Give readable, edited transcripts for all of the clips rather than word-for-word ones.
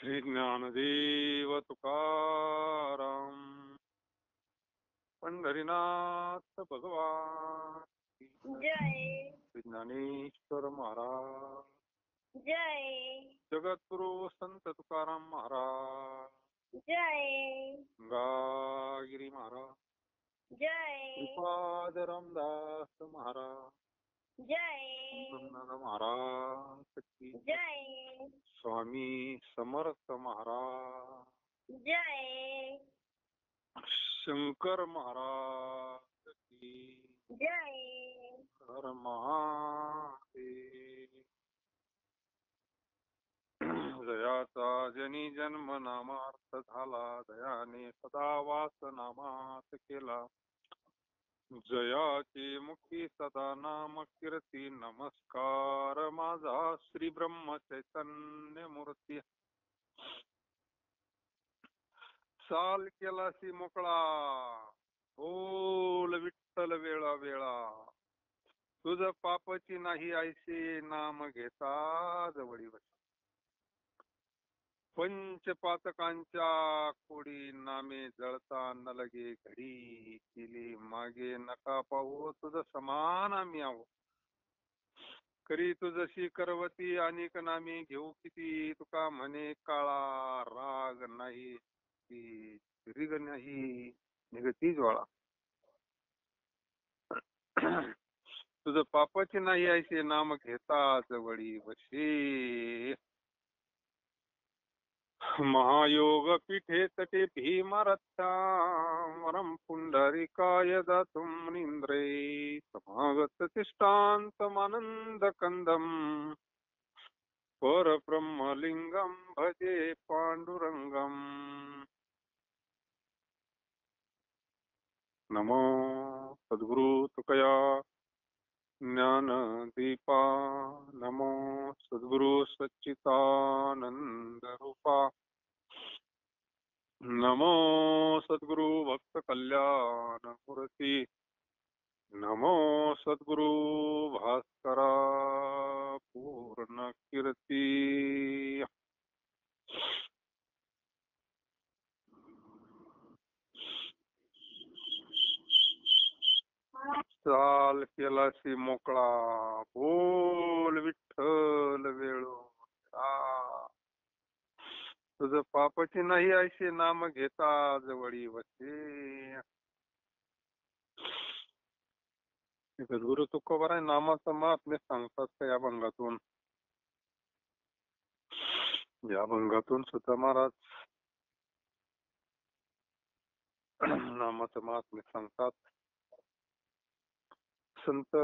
श्री ज्ञानदेव तुकाराम पंढरीनाथ भगवान की जय. श्री ज्ञानेश्वर महाराज जय. जगद्गुरु संत तुकाराम महाराज जय. गंगागिरी महाराज जय. श्रीपाद रामदास महाराज जय. ब्रह्मनाथ महाराज की जय. स्वामी समर्थ महाराज जय. शंकर महाराज की जय. हर महादेव. जयाचा जनी जन्म नामार्थ झाला, दयाने सदा वास नामात केला. जयाची मुक्ती सदा नाम कीर्ती, नमस्कार माझा श्री ब्रह्म चैतन्य मूर्ती. साल केलासी मोकळा, बोल विठ्ठल वेळा वेळा. तुझ पापची नाही ऐसे, नाम घेता जवळी बस. पंचपातकांच्या कोडी, नामे जळता न लगे घडी. केली मागे नका पाहू, तुझ समान आम्ही आहो. करी तुझशी करवती, अनेक नामे घेऊ किती. तुका म्हणे काळा राग नाही ती, रिग नाही निगती ज्वाळा. तुझ पापाची नाही ऐसे, नाम घेता जवळी वशी. महायोग पीठे तटे भीमरथा, वरम पुंडरिकाय दातुम निंद्रे. समागत तिष्ठान्तमानंद कंदम, परब्रह्मलिंगम भजे पांडुरंगम. नमो सद्गुरु तुकया ज्ञानदीपा, नमो सद्गुरु सच्चिदानंद रूपा, नमो सद्गुरु भक्त कल्याण मूर्ती, नमो सद्गुरु भास्करा पूर्ण कीर्ती. चाल केलासी मोकळा, बोल विठ्ठल वेळो. तुझ पापाची नाही ऐसे, नाम घेता जवळी वसे. गुरु तुकोबाराय नामाचा महात्म्य सांगतात का या भंगातून. या भंगातून सुद्धा महाराज नामाचं महात्म्य सांगतात. संत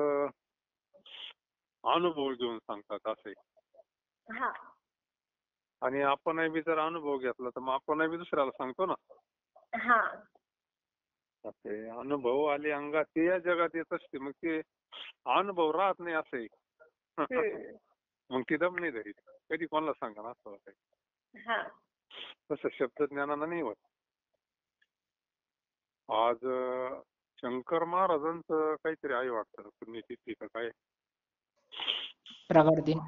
अनुभव घेऊन सांगतात असे. हा. आणि आपणही बी जर अनुभव घेतला तर मग आपणही बी दुसऱ्याला सांगतो ना. हा. ते अनुभव आले अंगात, ते या जगात येत असते. मग ते अनुभव राहत नाही असे. मग ती दम नाही धरीत, कधी कोणाला सांगा असं वाटाय. तसं शब्दज्ञानानं नाही होत. आज शंकर महाराजांचं काहीतरी आहे वाटतं, पुण्यतिथी का काय. प्रगट दिन.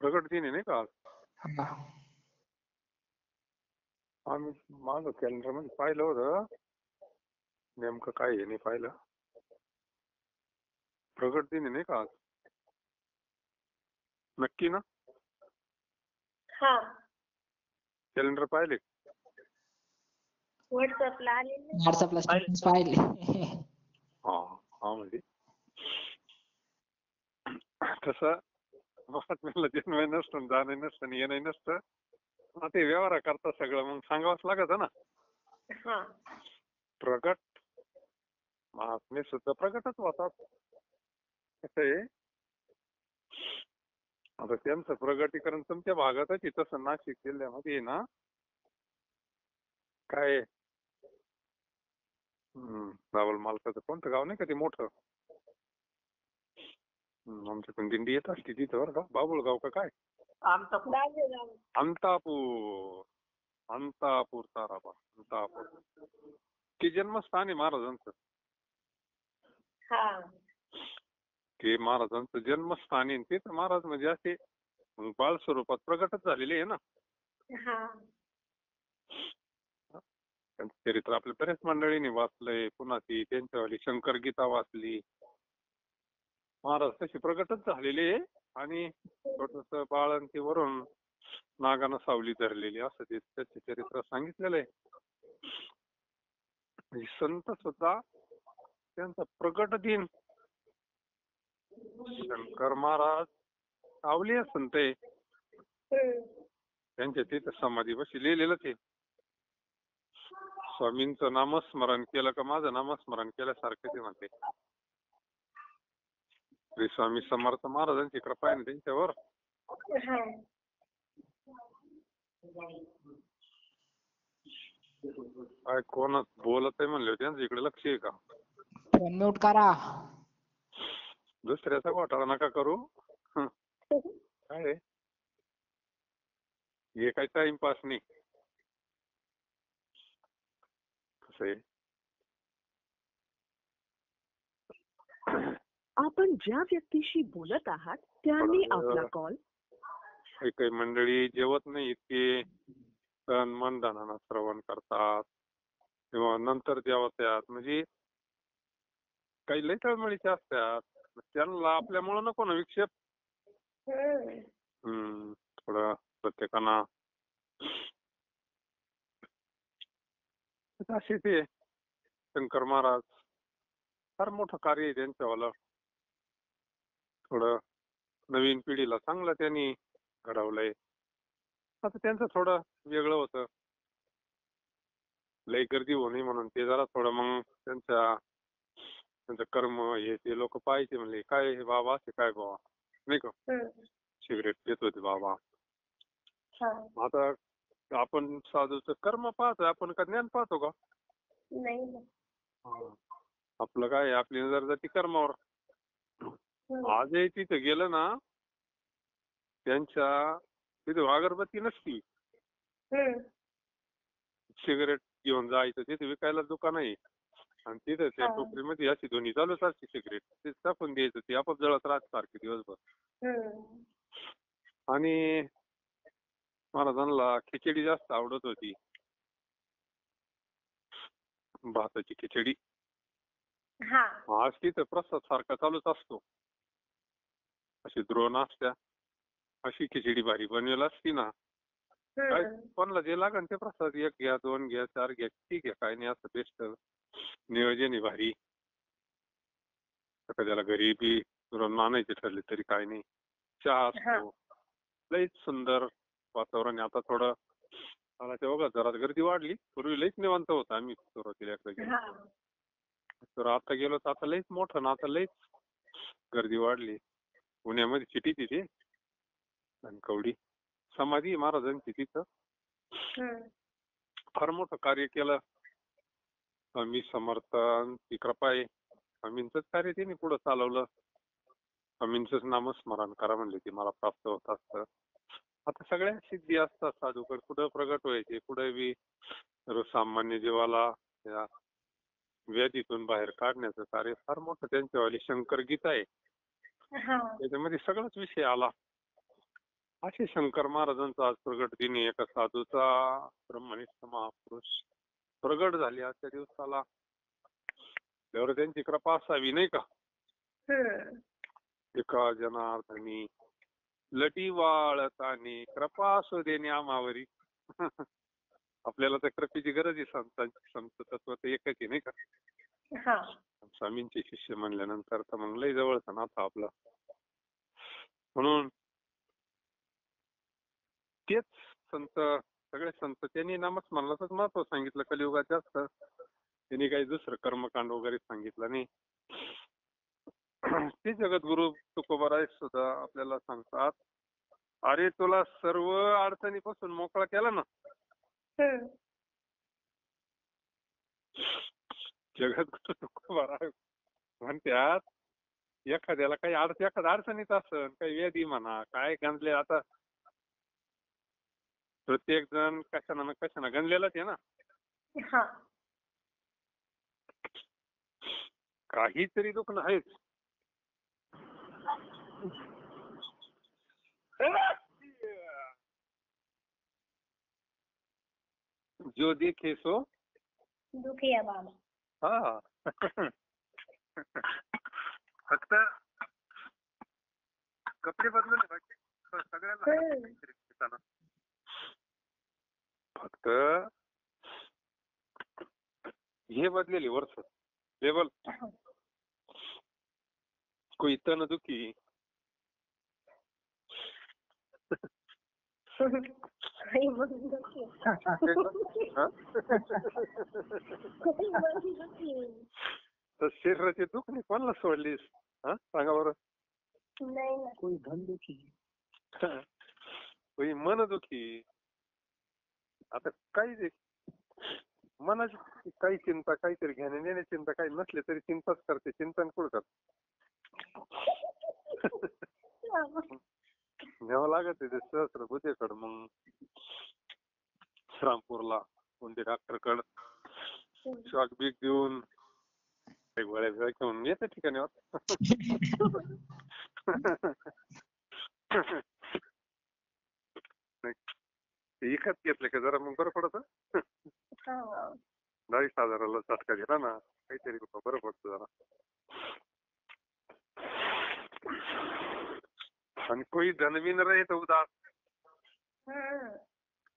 प्रगट दिन आहे नाही का आज. हा. आम्ही माझं कॅलेंडर मध्ये पाहिलं होतं, नेमकं काय आहे नाही पाहिलं. प्रगट दिन आहे नाही का आज. नक्की ना. हा. कॅलेंडर पाहिले. व्हॉट्सअपला आलेले. व्हॉट्सअपला स्टेटस पाहिले. हा हा. म्हणजे कसं महात्म्याला जन्म नसतं, जाणं नसतं, येणं नसतं. ते व्यवहार करता सगळं मग सांगावंच लागत ना. प्रगट महात्मे सुद्धा प्रगटच होतात. कसं आहे आता त्यांचं प्रगटीकरण तुमच्या भागातच आहे. तसं नाशिक जिल्ह्यामध्ये ना काय रावल मालकाचं कोणतं गाव नाही का ते मोठं, आमच्याकडून दिंडी येत असते तिथं बरं का. बाबुळगाव का काय, अंतापूर ताराबा, अंतापूर ते जन्मस्थान आहे महाराजांचं. ते महाराजांचं जन्मस्थान आहे. ते तर महाराज म्हणजे असे बाळ स्वरूपात प्रगटच झालेले आहे ना. हा त्यांचं चरित्र आपल्या बऱ्याच मंडळींनी वाचलंय. पुन्हा ती त्यांच्यावाली शंकर गीता वाचली. महाराज तशी प्रगटच झालेली आहे. आणि छोटस बाळ आणि ते वरून नागानं सावली धरलेली असं ते त्याचे चरित्र सांगितलेलं आहे. म्हणजे संत सुद्धा त्यांचा प्रगट दिन शंकर महाराज सावली संत आहे. त्यांच्या तिथं समाधी बशी लिहिलेलंच आहे. स्वामींचं नामस्मरण केलं का माझं नामस्मरण केल्यासारखं ते म्हणते. श्री स्वामी समर्थ महाराजांची कृपा आहे ना त्यांच्यावर. काय कोण बोलत आहे म्हणले त्यांचं इकडे लक्ष आहे का? फोन म्यूट करा. दुसऱ्याचा घोटाळा नका करू. काय आहे? हे काय टाइमपास नाही. कसं आहे आपण ज्या व्यक्तीशी बोलत आहात त्यांनी आपला कॉल. काही मंडळी जेवत नाही इतके तन मन धनानं श्रवण करतात किंवा नंतर जेवतात. म्हणजे काही लय तळमळीचे असतात. त्यांना आपल्यामुळं नको ना विक्षेप. थोडं प्रत्येकानं असे ते शंकर महाराज फार मोठं कार्य आहे त्यांच्यावालं. थोडं नवीन पिढीला चांगलं त्यांनी घडवलंय. आता त्यांचं थोडं वेगळं होतं. लय गर्दी होऊ नये म्हणून ते जरा थोडं मग त्यांचं कर्म हे ते लोक पाहायचे. म्हणले काय बाबा असे काय बाबा नाही का सिगरेट देत होते बाबा. आता आपण साधूचं कर्म पाहतोय आपण का ज्ञान पाहतो का? नाही. आपलं काय आपली नजर जाते कर्मावर. आजही तिथे गेलं ना त्यांच्या तिथे अगरबत्ती नसती. सिगरेट घेऊन जायचं तिथे विकायला दुकान आहे आणि तिथे त्या टोकरीमध्ये अशी दोन्ही चालूच असते सिगरेट. ते टाकून द्यायचं ते आपोआप जळत राहत सारखी दिवसभर. आणि महाराजांना खिचडी जास्त आवडत होती. भाताची खिचडी. आज तिथे प्रसाद सारखा चालूच असतो. अशी द्रोण असत्या अशी खिचडी भारी बनवेल असती ना. काय कोणाला जे लागेल ते प्रसाद 1 घ्या 2 घ्या 4 घ्या ठीक आहे काय नाही असं बेस्ट नियोजन आहे भारी. एखाद्याला घरी बी द्रोण आणायचे ठरले तरी काय नाही. चहा असतो. लईच सुंदर वातावरण. आता थोडं मला ते बघा जरा गर्दी वाढली. पूर्वी लईच निवांत होतं आम्ही सुरुवातीला एकदा गेलो. तर आता गेलो तर आता लईच मोठं ना आता लईच गर्दी वाढली. पुण्यामध्ये सिटी तिथे कवडी समाधी महाराजांची तिथं फार मोठं कार्य केलं. स्वामी समर्थांची कृपा आहे. स्वामींचंच कार्य त्यांनी पुढे चालवलं. स्वामींचंच नामस्मरण करा म्हणले ते मला प्राप्त होत असतं. आता सगळ्या सिद्धी असतात साधूकडे. कुठं प्रगट व्हायचे कुठे बी सामान्य जीवाला या व्याधीतून बाहेर काढण्याचं कार्य फार मोठं त्यांच्यावाली शंकर गीता आहे. त्याच्यामध्ये सगळाच विषय आला. असे शंकर महाराजांचा आज प्रगट दिन. एका साधूचा ब्रह्मनिष्ठ महापुरुष प्रगट झाले आजच्या दिवसाला. त्यावर त्यांची कृपा असावी नाही का. एका जनार्दनी लटी वाळतानी कृपा असू देणे आम्हावरी. आपल्याला त्या कृपेची गरज आहे. संत तत्व तर एकच आहे नाही का. स्वामींचे शिष्य म्हणल्यानंतर तर मग लय जवळचा नाता आपला. म्हणून तेच संत सगळे संत त्यांनी नामस्मरणाचंच महत्व सांगितलं कलियुगात जास्त. त्यांनी काही दुसरं कर्मकांड वगैरे सांगितलं नाही. ते जगद्गुरु तुकोबाराय सुद्धा आपल्याला सांगतात अरे तुला सर्व अडचणीपासून मोकळा केला ना. जगद्गुरु तुकोबाराय म्हणतात एखाद्याला काही एखाद्या अडचणीत असेल काही व्याधी म्हणा काय गंजले. आता प्रत्येक जण कशानं गंजलेलाच आहे ना. काहीतरी दुखणं आहेच. जो देखे सो दुखी बाबा. हा. फक्त कपडे बदलले बाकी सगळ्यांना काहीतरी दिसताना. फक्त हे बदलेली वर्ष लेवल. कोई तन दुखी कोई मन दुखी. कोई मन दुखी. तर शरीराचे दुःख नाही कोणाला सोडलीस हा सांगा बरं. नाही ना. कोई धन दुखी. कोई मन दुखी. आता काही मनाची काही चिंता काहीतरी घेण्या देण्याची चिंता काही नसले तरी चिंताच करते. चिंतन कुठं करते. न्यावं लागत ते सहस्र बुद्धेकडं. मग श्रामपूरला कोणते डॉक्टरकडं शॉक बीक देऊन गोळ्या बिळ्या घेऊन येते ठिकाणी. विकत घेतले का जरा मग बरं पडत. 40,000 झटका दिला ना काहीतरी बरं पडतं जरा. आणि कोई धनवीन रहे तर उदास.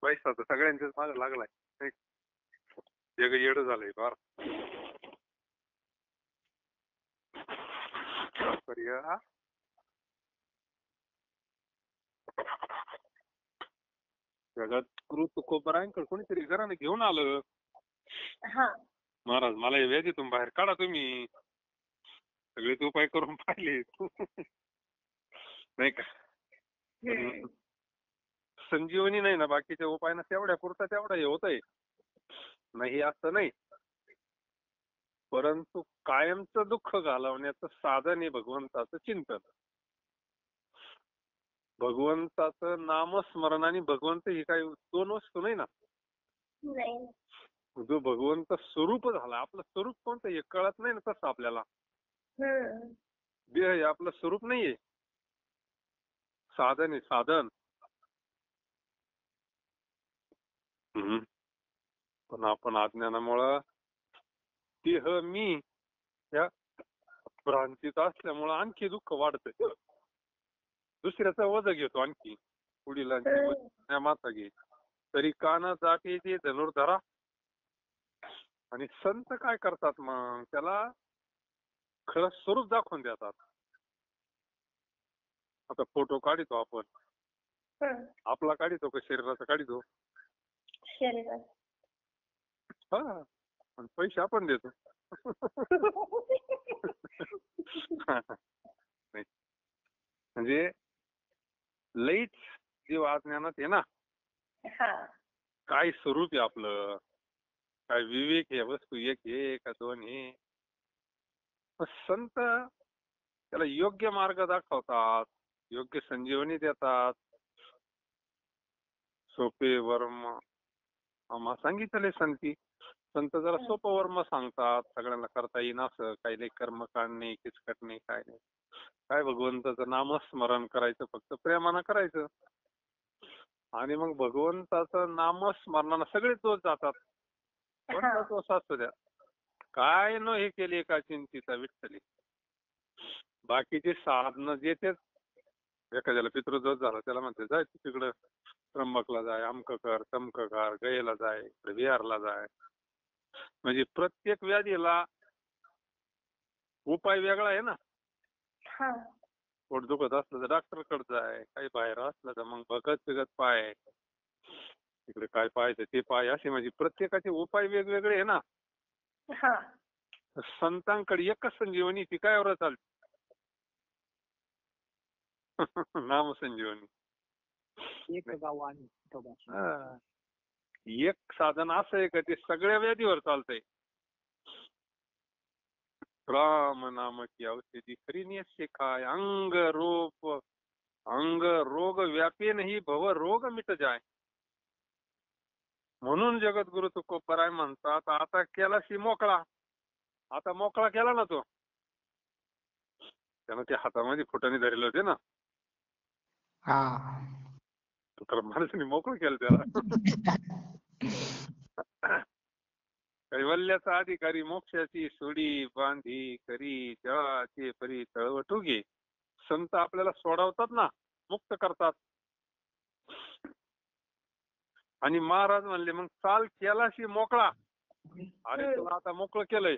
पैसा तर सगळ्यांच्याच मागे लागलाय. जग येडं झालंय फार. जगात गुरु तुकोबरायांकडे कोणीतरी घराने घेऊन आलं. महाराज मला या व्याधीतून बाहेर काढा तुम्ही. सगळेच उपाय करून पाहिले नाही का. संजीवनी नाही ना बाकीच्या उपाय ना तेवढ्या पुरता तेवढा हे होतंय नाही असं नाही. परंतु कायमचं दुःख घालवण्याचं साधन आहे भगवंताचं चिंतन. भगवंताचं नामस्मरण आणि भगवंत ही काही दोन वस्तू नाही ना. जो भगवंत स्वरूप झाला. आपलं स्वरूप कोणतं हे कळत नाही ना तसं आपल्याला. देह हे आपलं स्वरूप नाहीये. साधन आहे साधन. पण आपण अज्ञानामुळं देह मी या भ्रांतीत असल्यामुळं आणखी दुःख वाढतंय. दुसऱ्याचा वज घेतो आणखी. वडिलांची माता घे तरी कान जाते ते धनुर्धरा. आणि संत काय करतात मग त्याला खरं स्वरूप दाखवून देतात. आता फोटो काढतो आपण. आपला काढतो का शरीराचा काढतो. हा आणि पैसे आपण देतो. म्हणजे लईच जीव अज्ञानात आहे ना. काय स्वरूप आहे आपलं. काय विवेक आहे. वस्तू एक आहे का दोन आहे. संत त्याला योग्य मार्ग दाखवतात. योग्य संजीवनी देतात. सोपे वर्म आम्हाला सांगितले संती. संत जरा सोपं वर्म सांगतात. सगळ्यांना करता येईन असं. काही नाही कर्मकांड नाही किचकट नाही काय नाही. काय भगवंताचं नामस्मरण करायचं फक्त प्रेमानं करायचं. आणि मग भगवंताचं नामस्मरणानं सगळेच दोष जातात. कोणता दोष असतो द्या. काय न हे केले का चिंतीचा विठ्ठली. बाकीचे साधनं जे तेच एखाद्याला पितृदोष झाला त्याला म्हणते जाय तिकडं त्र्यंबकला जाय अमक कर तमक कर गयेला जाय विहारला जाय. म्हणजे प्रत्येक व्याधीला उपाय वेगळा आहे ना. पोट दुखत असलं तर डॉक्टरकडे जाय. काही बाहेर असलं तर मग भगत पाय तिकडे काय पाहायचं ते पाय. असे म्हणजे प्रत्येकाचे उपाय वेगवेगळे आहे ना. संतांकडे एकच संजीवनी ती काय वर चालते. नाम संजीवनी. एक साधन असं आहे का ते सगळ्या व्याधीवर चालतंय. राम नाम की औषधी खरी नेसे काय. अंग रोग व्यापे नाही भव रोग मिट जाय. म्हणून जगद्गुरु तुकोबराय म्हणतात आता केला शी मोकळा. आता मोकळा केला ना तो. त्यानं ते हातामध्ये फुटाने धरले होते ना. तर माणसाने मोकळं केलं त्याला. कैवल्याचा अधिकारी मोक्षाची सोडी बांधी करी जळाचे परी तळवटू घे. संत आपल्याला सोडवतात ना, मुक्त करतात. आणि महाराज म्हणले मग चाल केलाशी मोकळा. अरे तुला आता मोकळं केलंय.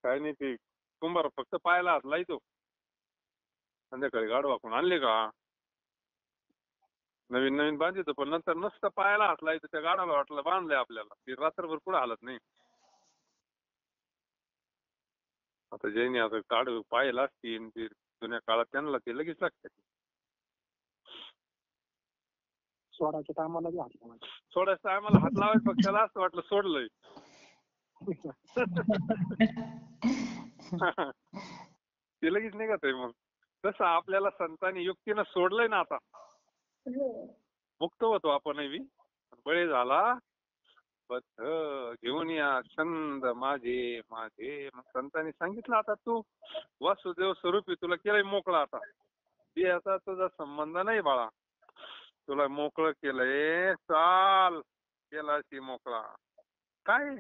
काय नाही, ते कुंभार फक्त पायाला हात लायतो. संध्याकाळी गाड वाकून आणले का नवीन नवीन बांधितो, पण नंतर नुसतं पायाला हात लायतो. त्या गाडाला वाटलं बांधलंय आपल्याला, ती रात्रभर पुढे हालत नाही. आता ज्यांनी आता काढ पायाला असतील ते जुन्या काळात त्यांना ते लगेच लागतात. सोडायच्या टायमाला बी हात लावायचे. सोडायचं आम्हाला हात लावायचं, पक्षाला असं वाटलं सोडलंय. ते लगेच निघत आहे. मग तसं आपल्याला संतांनी युक्तीनं सोडलंय ना, आता मुक्त होतो आपणही बी. बळी झाला बद्ध घेऊन या छंद माझे माझे. मग संतांनी सांगितलं आता तू वासुदेव स्वरूपी, तुला केलंय मोकळा. आता देहाचा तुझा संबंध नाही बाळा, तुला मोकळं केलंय. चाल केलाशी मोकळा. काय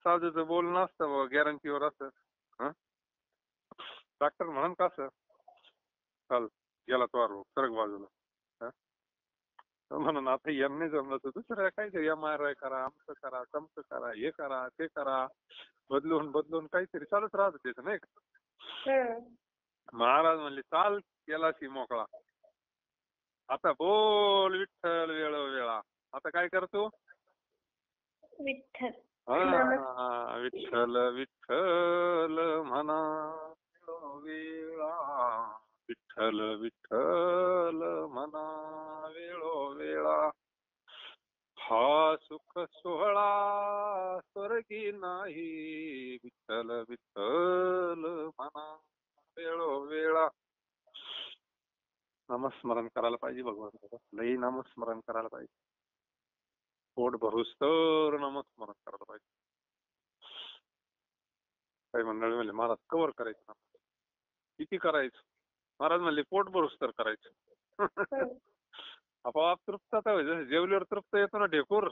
साधूचं बोलणं असतं गॅरंटीवर असं. डॉक्टर म्हणून कसं चाल गेला तो रोग सरक बाजूला. म्हणून आता यांनी जमलं तर दुसऱ्या काहीतरी MRI करा, आमचं करा, तमचं करा, हे करा, ते करा, बदलून बदलून काहीतरी चालूच राहत त्याचं, नाही का. महाराज म्हणले चाल केलाशी मोकळा. आता बोल विठ्ठल वेळोवेळा. आता काय करतो विठ्ठल विठ्ठल विठ्ठल म्हणा वेळोवेळा. विठ्ठल विठ्ठल म्हणा वेळोवेळा. हा सुख सोहळा स्वर्गी नाही. विठ्ठल विठ्ठल म्हणा वेळोवेळा. नामस्मरण करायला पाहिजे भगवान. लई नामस्मरण करायला पाहिजे. पोट भरूस तर नामस्मरण करायला पाहिजे. काही मंडळी म्हणले महाराज कवर करायचं ना. किती करायचं महाराज म्हणले पोट भरूस तर करायचं. आपोआप तृप्तता जसं जेवल्यावर तृप्त येतो ना ढेकूर,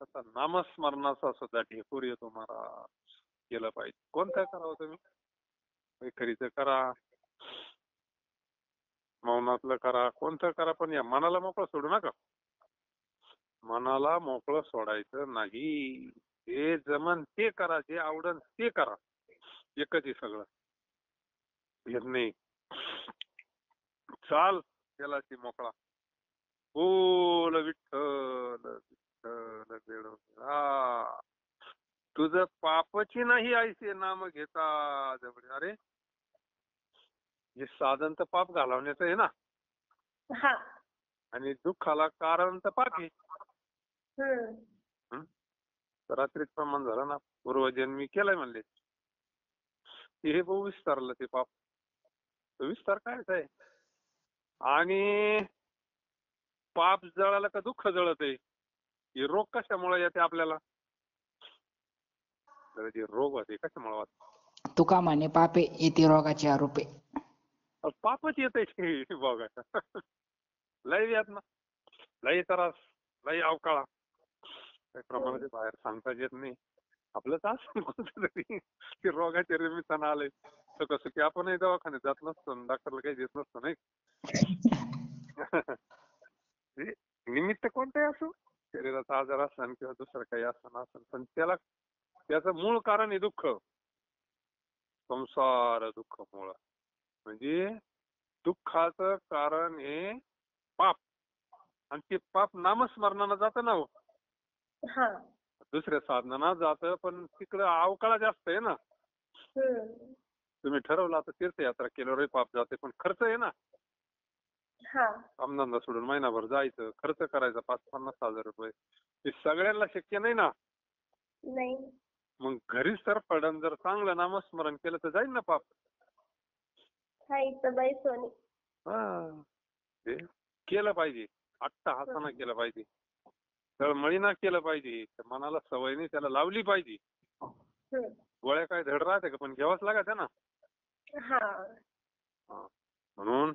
तसा नामस्मरणाचा सुद्धा ढेकूर येतो महाराज. केलं पाहिजे. कोणतं करावं तुम्ही, वैखरीचं करा, मौनातलं करा, कोणतं करा, पण या मनाला मोकळं सोडू नका. मनाला मोकळं सोडायचं नाही. जे जमन ते करा, जे आवडन ते करा. एकच आहे सगळं, येत नाही. चाल केलाशी मोकळा. बोल विठ्ठल विठ्ठल वेळोवेळा. तुझं पापची नाही ऐसे नाम घेता जवळ. अरे हे साधन तर पाप घालवण्याचं आहे ना, आणि दुःखाला कारण तर पाप आहे. रात्रीच प्रमाण झालं ना, पूर्वजन्मी केलंय म्हणले. हे बहु विस्तारलं ते पाप. विस्तार कायच आहे. आणि पाप जळालं का दुःख जळत आहे. हे रोग कशामुळे येते आपल्याला, जे रोग होते कशामुळे होते. तुका म्हणे पापे येते रोगाचे आरोपे. पापच येते बघा. लय व्यातना, लय त्रास, लय अवकाळा. काही प्रमाणात बाहेर सांगता येत नाही. आपलंच असं कोणतं तरी की रोगाच्या निमित्तानं आलंय. तर कसं की आपणही दवाखान्यात जात नसतो, डॉक्टरला काही देत नसतो नाही. निमित्त कोणतंही असो, शरीराचा आजार असन किंवा दुसरं काही असं, पण त्याला त्याचं मूळ कारण आहे दुःख. संसार दुःख मूळ म्हणजे दुःखाचं कारण हे पाप. आणि ते पाप नामस्मरणानं जातं ना हो, दुसऱ्या साधनानं जातं. पण तिकडं अवकाळा जास्त आहे ना. तुम्ही ठरवलं आता तीर्थयात्रा केल्यावर पाप जाते, पण खर्च आहे ना. कामधंदा सोडून महिनाभर जायचं, खर्च करायचा 50-50 हजार रुपये. हे सगळ्यांना शक्य नाही ना. मग घरीच तर पडण जर चांगलं नामस्मरण केलं तर जाईल ना पाप. केलं पाहिजे, अट्टहासानं केलं पाहिजे, तळमळीनं केलं पाहिजे. मनाला सवय नाही त्याला लावली पाहिजे. गोळ्या काय धड राहते का, पण घ्यावाच लागत ना. म्हणून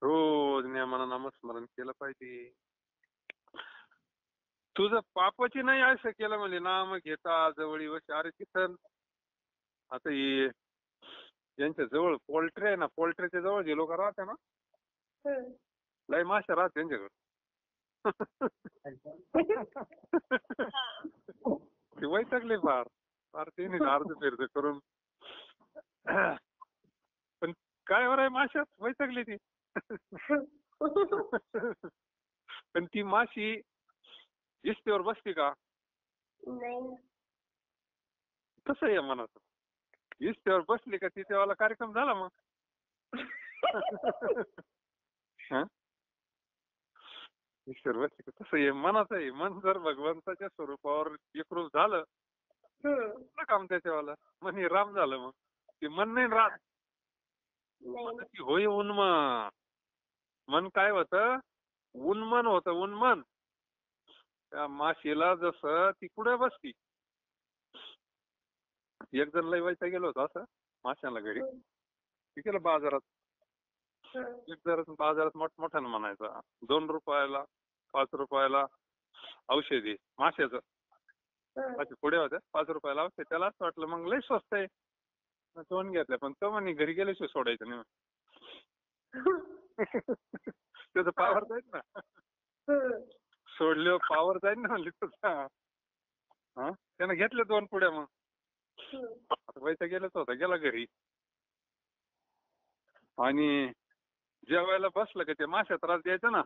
रोज नियमानं नामस्मरण केलं पाहिजे. तुझं पापाची नाही असं केलं म्हणजे नाम घेता जवळी वशी. अरे तिथं आता हे ज्यांच्या जवळ पोल्ट्री आहे ना, पोल्ट्रीच्या जवळ जे लोक राहते ना, लय माशा राहते त्यांच्याकडे. ते वैतागले फार फार ते नाही अर्ध फिरत करून. पण काय बरं आहे माशात वैतागली ती. पण ती माशी इस्तेवर बसते का? नाही. तसं आहे मनाचं. इस्तेवर बसली का तिथे वाला कार्यक्रम झाला मग. हा? ईश्वर बसली का तसं आहे मनाचं आहे. मन जर भगवंताच्या स्वरूपावर एकरूप झालं कुठलं काम त्याच्यावाला. मन हे राम झालं मग. ते मन नाही राहत. ती होय उन्मन. मन काय होतं? उन्मन होतं उन्मन. त्या माशीला जसं ती कुठे बसती. एक जण लय व्हायचा गेलो होता असं माशाला घरी. ती गेलं बाजारात. एक जण बाजारात मोठमोठ्यानं म्हणायचा 2 रुपयाला 5 रुपयाला औषधी माशाचं. असे पुढे होते 5 रुपयाला औषध. त्याला असं वाटलं मग लय स्वस्त आहे. 2 घेतल्या पण तो म्हणे घरी गेल्याशिवाय सोडायचं नाही. त्याचं पावर जाईल ना. सोडल्यावर पावर जाईल ना म्हणली तुझा. हा त्यानं घेतले 2 पुड्या. मग आता पैसा गेलाच होता गेला घरी. आणि जेवायला बसलं का ते माशा त्रास द्यायचा ना.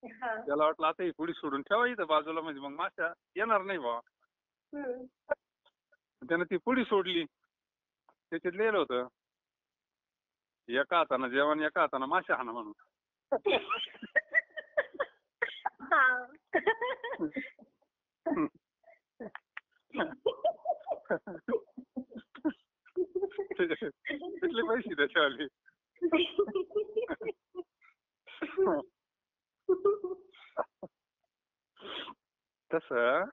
त्याला वाटलं आता ही पुडी सोडून ठेवा इथं बाजूला म्हणजे मग माशा येणार नाही बा. त्यानं ती पुडी सोडली. त्याच्यात लिहिलं होतं एका हातानं जेवण एका हातानं माशा हाणा म्हणून. किती पैसे त्याच्यावाले. तसं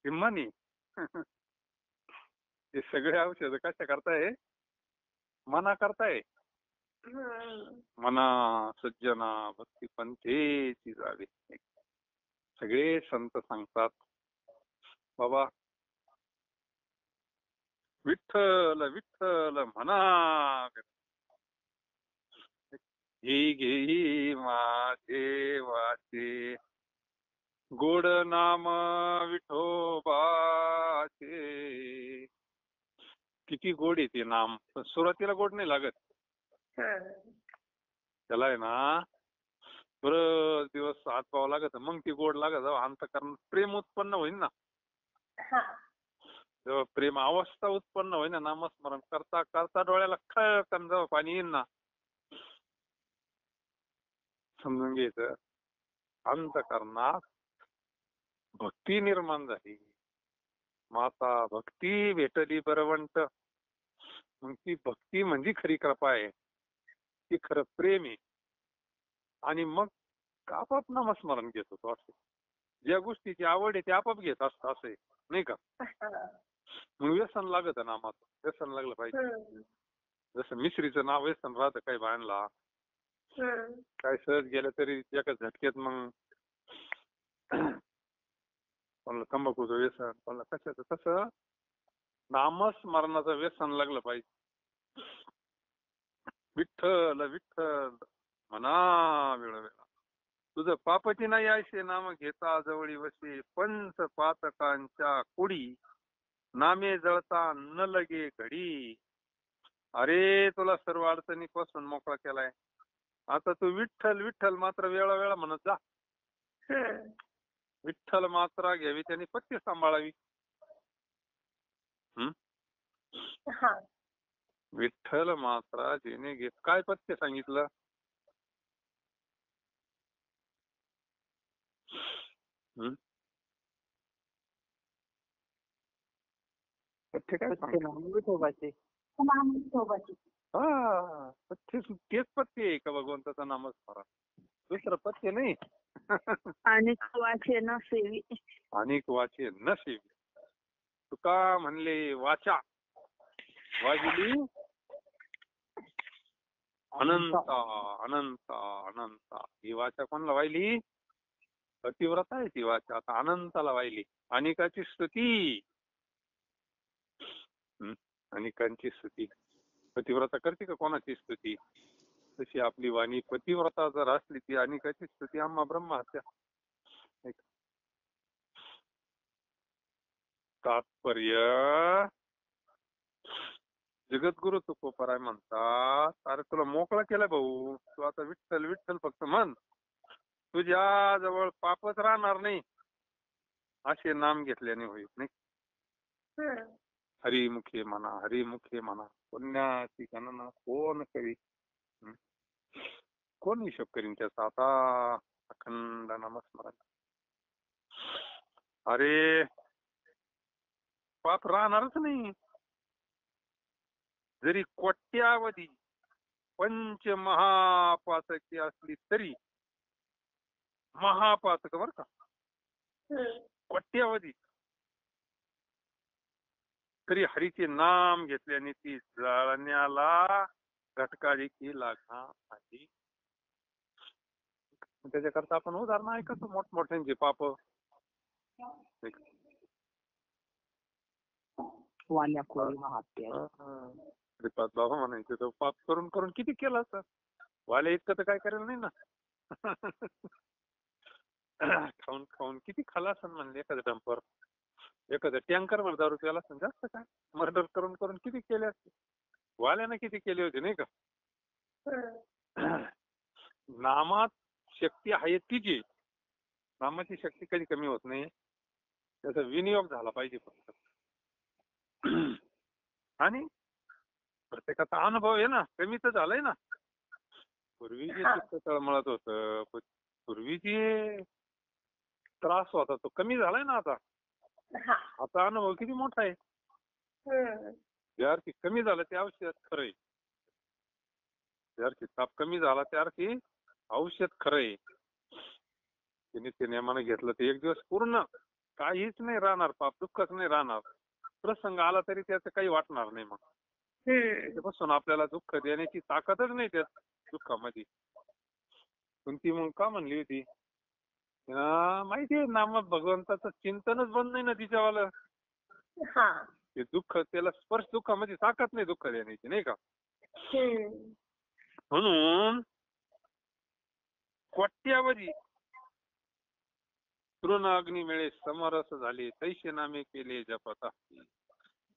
हिम्मानी हे सगळे औषध कशा करताय? मना करताय. मना सज्जना भक्ती पंथेची जावे. सगळे संत सांगतात बाबा विठ्ठल विठ्ठल म्हणा. घेई घेई माझे वाचे गोड नाम विठोबाचे. किती गोड आहे ते नाम. पण सुरुवातीला गोड नाही लागत. त्याला आहे ना बरं दिवस हात पाहावं लागत मग ती गोड लागत. अंतःकरण प्रेम उत्पन्न होईल ना. जेव्हा प्रेम अवस्था उत्पन्न होईल ना नामस्मरण करता करता डोळ्याला खळकन जेव्हा पाणी येईल ना समजून घ्यायचं अंतःकरणात भक्ती निर्माण झाली. माता भक्ती भेटली बरवंत. मग ती भक्ती म्हणजे खरी कृपा आहे. ती खरं प्रेम आहे. आणि मग आपाप नामस्मरण घेत होतो. असं ज्या गोष्टीची आवड आहे ते आपाप घेत असतं असं आहे नाही का. मग व्यसन लागत नामाचं. व्यसन लागलं पाहिजे. जसं मिश्रीचं नाव व्यसन राहतं काही बायांना. काय सहज गेलं तरी एका झटक्यात मग कोणाला तंबाखूचं व्यसन कोणाला कशाचं. तसं नामस्मरणाचं व्यसन लागलं पाहिजे. विठ्ठल विठ्ठल म्हणा वेळोवेळा. तुझं पापाची नाही आयशे नाम घेता जवळी वशी पंच पातकांच्या कुडी नामे जळता न लगे घडी. अरे तुला सर्व अडचणीपासून मोकळा केलाय. आता तू विठ्ठल विठ्ठल मात्र वेळोवेळा म्हणत जा. विठ्ठल मात्रा घ्यावी त्यांनी पथ्य सांभाळावी. विठ्ठल मात्रा जेने घेत काय पथ्य सांगितलं. पथ्य काय सांगितलं. हा पथ्य तेच पथ्य आहे का भगवंताचा नामस्मरण. दुसरं पथ्य नाही. अनेक वाचे न सेवी. अनेक वाचे न सेवी. तुका म्हणले वाचा वाजली अनंता अनंता अनंता. ही वाचा कोणाला वाहिली पतिव्रता आहे ती वाचा, आता अनंताला वाहिली. अनेकाची स्तुती. अनेकांची स्तुती. पतिव्रता करते का कोणाची स्तुती? तशी आपली वाणी पतिव्रता जर असली ती अनेकाची स्तुती आम्हा ब्रह्महत्या. तात्पर्य जगद्गुरु तुकोबाराय म्हणतात, अरे तुला मोकळा केलाय भाऊ, तू आता विठ्ठल विठ्ठल फक्त म्हण, तुझ्या जवळ पापच राहणार नाही असे नाम घेतल्याने होईल. नाही हरिमुखे म्हणा, हरिमुखे म्हणा, पुण्याची गणना कोण करी, कोण हिशोब करीन त्याचा? आता अखंड नामस्मरण. अरे पाप राहणारच नाही. जरी कोट्यावधी पंचमहापातकी असली तरी, महापातक बर का, कोट्यावधी, तरी हरीचे नाम घेतल्याने ती जळण्याला घटका देखील लागणार नाही. त्याच्याकरता आपण उदाहरण ऐकतो मोठमोठ्यांचे पाप. श्रीपाद बाबा म्हणायचे तो पाप करून करून किती केला असं, वाले इतकं तर काय करेल नाही ना. खाऊन खाऊन किती खाला असं म्हणले, एखाद्या डंपर, एखाद्या टँकर वर दारू प्याला असं, जास्त काय मर्डर करून करून किती केले असते, वाल्यानं किती केले होते नाही का. नामात शक्ती आहे तिची, नामाची शक्ती कधी कमी होत नाही, त्याचा विनियोग झाला पाहिजे फक्त. आणि प्रत्येकाचा अनुभव आहे ना, कमी तर झालाय ना. पूर्वी जे चित्त तळमळत होतं, पूर्वी जे त्रास होता तो कमी झालाय ना आता. आता अनुभव किती मोठा आहे. ज्यार्थी कमी झालं ते औषध खरंय, ज्यार्थी ताप कमी झाला त्यार्थी औषध खरंय. ते नियमाने घेतलं ते एक दिवस पूर्ण काहीच नाही राहणार, पाप दुःखच नाही राहणार. प्रसंग आला तरी त्याचं काही वाटणार नाही. मग त्याच्यापासून आपल्याला दुःख देण्याची ताकदच नाही त्या दुःखामध्ये. कोणती मग का म्हणली होती, माहितीये नाम भगवंताचं चिंतनच बंद नाही ना तिच्यावालं. ते दुःख, त्याला स्पर्श दुःखामध्ये ताकद नाही दुःख देण्याची, नाही का. म्हणून कोट्यावधी तृण अग्नी मिळे समरस झाले, तैसे नामे केले जपता,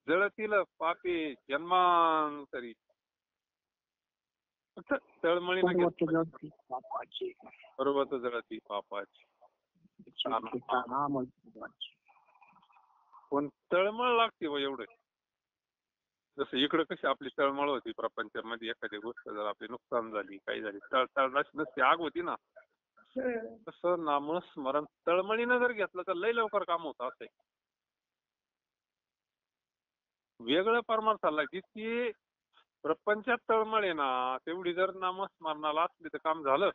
जळतील पापे जन्मांतरी. तळमळीने पर्वत जळती पापाची. पण तळमळ लागते व एवढं. जसं इकडं कशी आपली तळमळ होती प्रपंचामध्ये, एखादी गोष्ट जर आपली नुकसान झाली, काही झाली, तळतळणाची नसते, आग होती ना. तसं नामस्मरण तळमळीनं जर घेतलं तर लय लवकर काम होतं. असं वेगळं परमार्थाला जितकी प्रपंचात तळमळ आहे ना, तेवढी जर नामस्मरणाला असली तर काम झालं.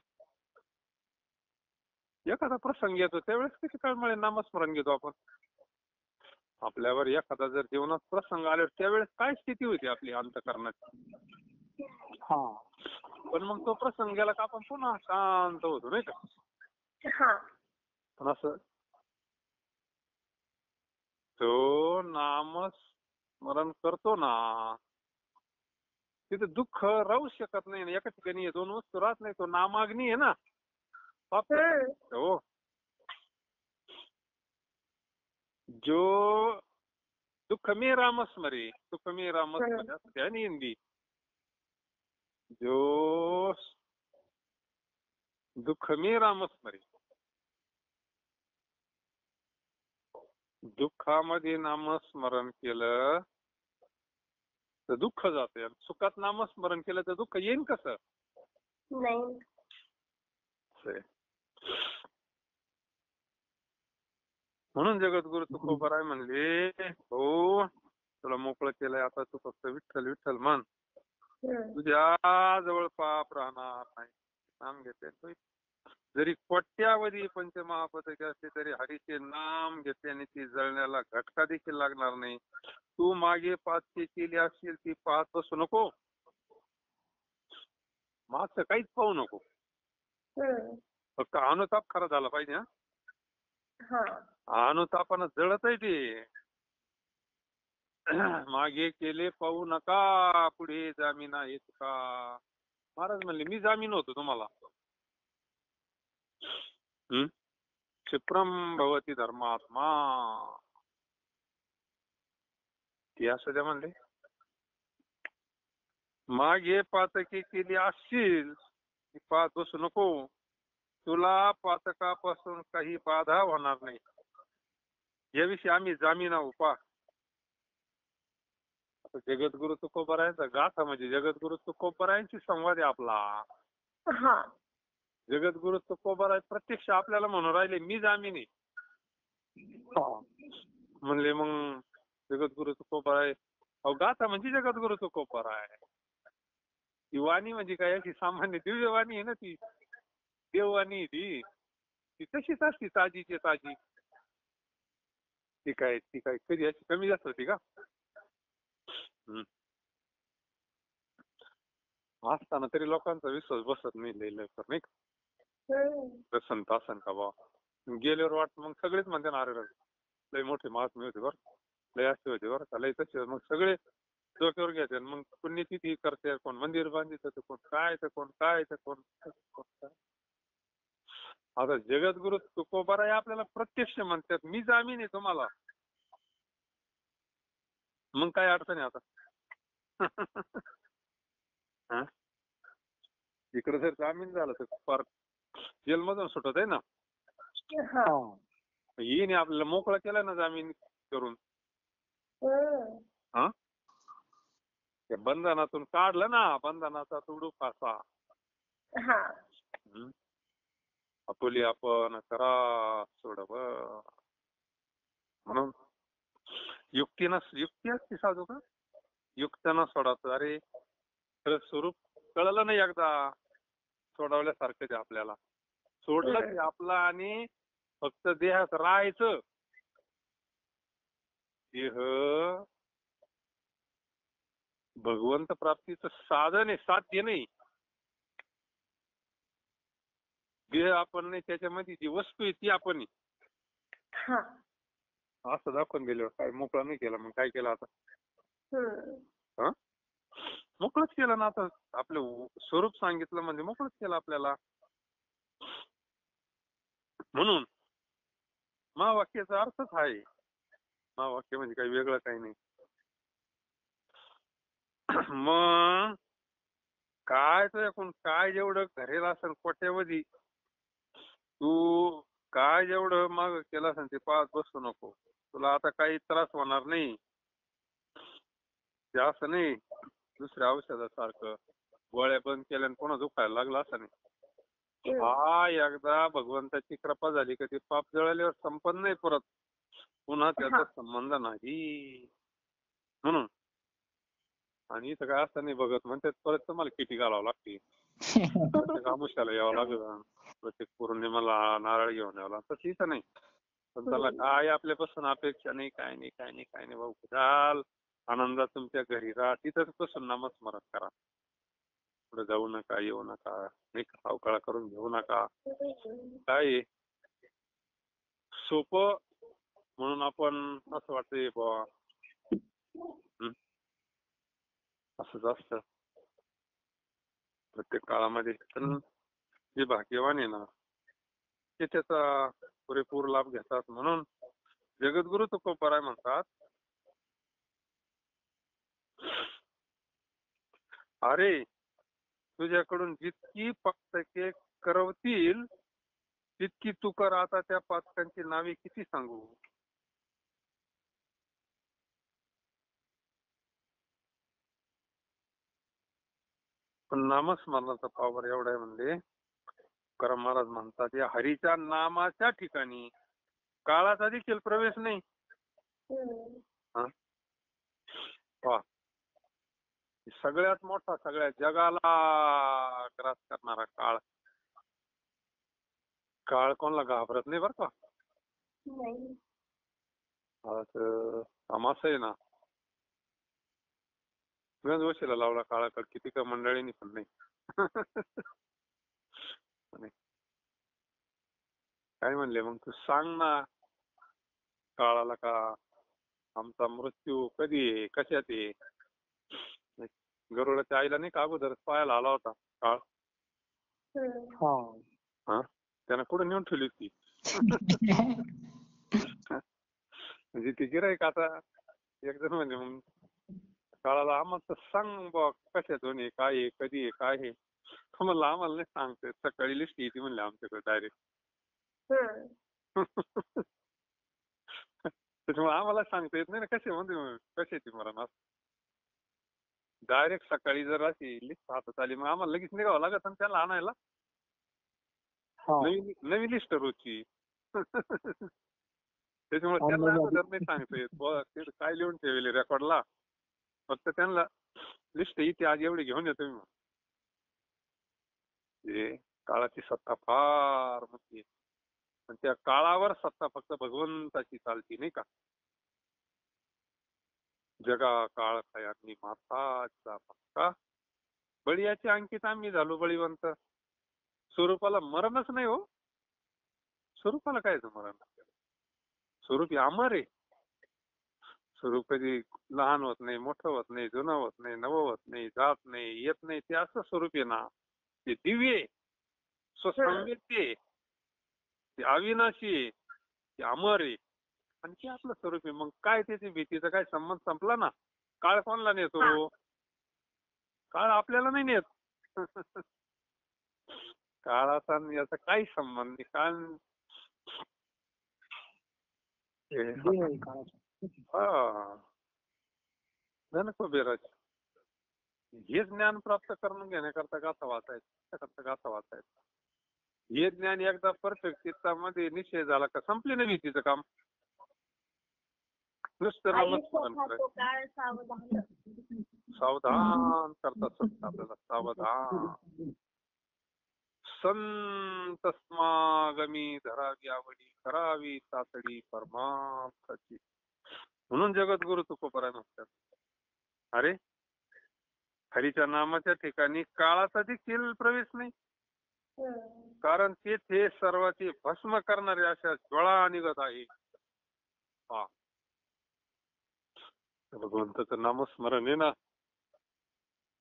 एखादा प्रसंग येतो त्यावेळेस कशी तळमळ आहे, नामस्मरण घेतो आपण. आपल्यावर एखादा जर जीवनात प्रसंग आल्यावर त्यावेळेस काय स्थिती होती आपली अंतःकरणाची. पण मग तो प्रसंग गेला का आपण पुन्हा शांत होतो, नाही का. पण असं तो नामस्मरण करतो ना, तिथे दुःख राहू शकत नाही. एका ठिकाणी दोन वस्तू राहत नाही. तो नामाग्नी आहे ना, हो. जो दुःख में रामस्मरे, सुख में रामस्मरे असते आणि हिंदी. जो दुःख में रामस्मरे, दुःखामध्ये नामस्मरण केलं तर दुःख जाते, सुखात नामस्मरण केलं तर दुःख येईन कसं. म्हणून जगद्गुरु तुकोबाराय म्हणले, हो तुला मोकळं केलंय, आता तू फक्त विठ्ठल विठ्ठल म्हण, तुझ्या जवळ पाप राहणार नाही. नाम घेतले जरी कोट्यावधी पंचमहापदके असले तरी हरीचे नाम घेतल्याने ती जळण्याला घटका देखील लागणार नाही. तू मागे 500 केली असतील ती पाहत बसू नको, मागचं काहीच पाहू नको, फक्त अनुताप खरा झाला पाहिजे. हा अनुतापानं जळत आहे ते. मागे केले पाहू नका, पुढे जामीना येत का. महाराज म्हणले मी जामीन होतो तुम्हाला. क्षिप्रम भवती धर्मात्मा. ते असं द्या म्हणले. मागे पातकी केली असशील, पाहत बसू नको. तुला पातकापासून काही बाधा होणार नाही. याविषयी आम्ही जामीन आहोत. पा जगद्गुरु तुकोबारायांचा गाथा म्हणजे जगद्गुरु तुकोबारायांशी संवाद आहे आपला. हा जगद्गुरु तुकोबाराय प्रत्यक्ष आपल्याला म्हणून राहिले मी जामीन आहे. म्हणले मग जगद्गुरु तुकोबाराय अहो गाथा म्हणजे जगद्गुरु तुकोबाराय. ती वाणी म्हणजे काय अशी सामान्य दिव्यवाणी आहे ना, ती देववाणी ती तशीच असती ताजीची ताजी. ती काय कधी अशी कमी जास्त होती का. असताना तरी लोकांचा विश्वास बसत नाही लय लवकर नाही का. संत असन का बा गेल्यावर वाटत मग सगळेच म्हणते ना अरे लय मोठे महात्मे होते बरं, लय असे होते बरं का, लय तसे. मग सगळे डोक्यावर घ्यायचे. मग पुण्यतिथी करते, कोण मंदिर बांधित, कोण काय तर कोण काय तर कोण काय. आता जगद्गुरु तुकोबाराय आपल्याला प्रत्यक्ष म्हणतात मी जामीन आहे तुम्हाला. मग काय अडचण आहे आता. इकडे जर जामीन झालं तर फार जेलमधून सुटत आहे ना. येईने आपल्याला मोकळा केला ना जामीन करून. हा त्या बंधनातून काढलं ना, बंधनाचा तुडू फासा. आपुली आपण करा सोडव. म्हणून युक्ती असते साधू का, युक्त्यानं सोडायचं. अरे खरं स्वरूप कळलं नाही एकदा सोडवल्यासारखं ते आपल्याला. सोडलं की आपला आणि फक्त देहात राहायचं. देह भगवंत प्राप्तीचं साधन आहे, साध्य नाही. देह आपण नाही, त्याच्यामध्ये जी वस्तू आहे ती आपण. असं दाखवून गेल्यावर काय मोकळा नाही केला. मग काय केलं आता. मोकळच केलं ना. आता आपलं स्वरूप सांगितलं म्हणजे मोकळच केलं आपल्याला. म्हणून महावाक्याचा अर्थच आहे. महावाक्य म्हणजे काही वेगळं काही नाही. मग काय तर एकूण काय जेवढं घरेला असेल कोट्यावधी, तू काय जेवढं माग केलं असेल ते पाहत बसू नको. तुला आता काही त्रास होणार नाही. ते असं नाही दुसऱ्या औषधासारखं गोळ्या बंद केल्याने पुन्हा दुखायला लागला असं नाही. हा एकदा भगवंताची कृपा झाली का ते पाप जळाल्यावर संपन्न नाही परत, पुन्हा त्याचा संबंध नाही. म्हणून आणि इथं काय असं नाही बघत म्हणतात परत तुम्हाला किती घालावं लागते. प्रत्येक आमुष्याला यावं लागलं, प्रत्येक पौर्णिमेला नारळ घेऊन यावं लागतं. तसं इथं नाही. पण त्याला काय आपल्यापासून अपेक्षा नाही, काय नाही भाऊ. घाल आनंदात तुमच्या घरी राहा, तिथंच बसून नामस्मरण करा. पुढे जाऊ नका, येऊ नका, एक अवकाळा करून घेऊ नका. काय सोपं म्हणून आपण असं वाटतंय बुवा असंच असतं प्रत्येक काळामध्ये. पण जे भाग्यवान आहे ना ते त्याचा पुरेपूर लाभ घेतात. म्हणून जगद्गुरु तुकोबाराय म्हणतात, अरे तुझ्याकडून जितकी पातके करवतील तितकी तू कर. आता त्या पातकांची नावे किती सांगू. पण नामस्मरणाचा पावर एवढा आहे म्हणजे तुकाराम महाराज म्हणतात या हरीच्या नामाच्या ठिकाणी काळाचा देखील प्रवेश नाही. सगळ्यात मोठा, सगळ्या जगाला ग्रास करणारा काळ. काळ कोणाला घाबरत नाही बरं का. तमाशा आहे ना, गंज वशीला लावला काळाकडे किती का मंडळींनी पण नाही. काय म्हणले मग तू सांग ना काळाला का आमचा मृत्यू कधी आहे कशात आहे. गरुडाच्या आईला नाही का अगोदर पायाला आला होता काळ. हा हा त्यानं कुठं नेऊन ठेवली होती. म्हणजे ती गिराईक आता एकदम म्हणजे मग काळाला आम्हाला सांग बा कशात होणे काय आहे कधी आहे काय आहे. म्हणलं आम्हाला नाही सांगते सकाळी लिस्ट येते म्हणले आमच्याकडे डायरेक्ट. त्याच्यामुळे आम्हाला सांगता येत नाही ना कसे म्हणते कसे ती मरण डायरेक्ट सकाळी जर अशी लिस्ट हातात आली मग आम्हाला लगेच निघावं लागत आणि त्याला आणायला नवीन लिस्ट रोजची. त्याच्यामुळे त्यांना अगोदर नाही सांगता येत ते काय लिहून ठेवले रेकॉर्डला फक्त त्यांना लिस्ट येते आज एवढी घेऊन येतो मी. हे काळाची सत्ता फार मोठी आहे पण त्या काळावर सत्ता फक्त भगवंताची चालती नाही का. जगा काळ खयांनी माताचा पक्का बळीयाचे अंकित आम्ही झालो बळीवंत. स्वरूपाला मरणच नाही हो. स्वरूपाला काय मरण स्वरूप अमर आहे. स्वरूप कधी लहान होत नाही मोठं होत नाही जुनं होत नाही नवं होत नाही जात नाही येत नाही ते असं स्वरूप आहे ना. ते दिव्य आहे स्वसंवेद्य आहे ते अविनाशी आहे ते अमर आहे आणि ते आपलं स्वरूप आहे. मग काय त्याची भीतीचा काय संबंध संपला ना. काळ कोणला नेतो काळ आपल्याला नाही नेत. काळाचा याचा काही संबंध नाही. काळ नको बेराज हे ज्ञान प्राप्त करून घेण्याकरता गाथा वाचायचं. हे ज्ञान एकदा परफेक्ट चित्तामध्ये निश्चय झाला का संपले नाही भीतीचं काम. नुसतं सावधान करतात आपल्याला सावधान. संत स्मागमी धरावी आवडी करावी तातडी परमार्थाची. म्हणून जगद्गुरु तुकोबाराय म्हणतात अरे हरीच्या नामाच्या ठिकाणी काळाचा देखील प्रवेश नाही. कारण तेथे सर्वांचे भस्म करणारे अशा ज्वाळा निघत आहे. भगवंताचं नामस्मरण आहे ना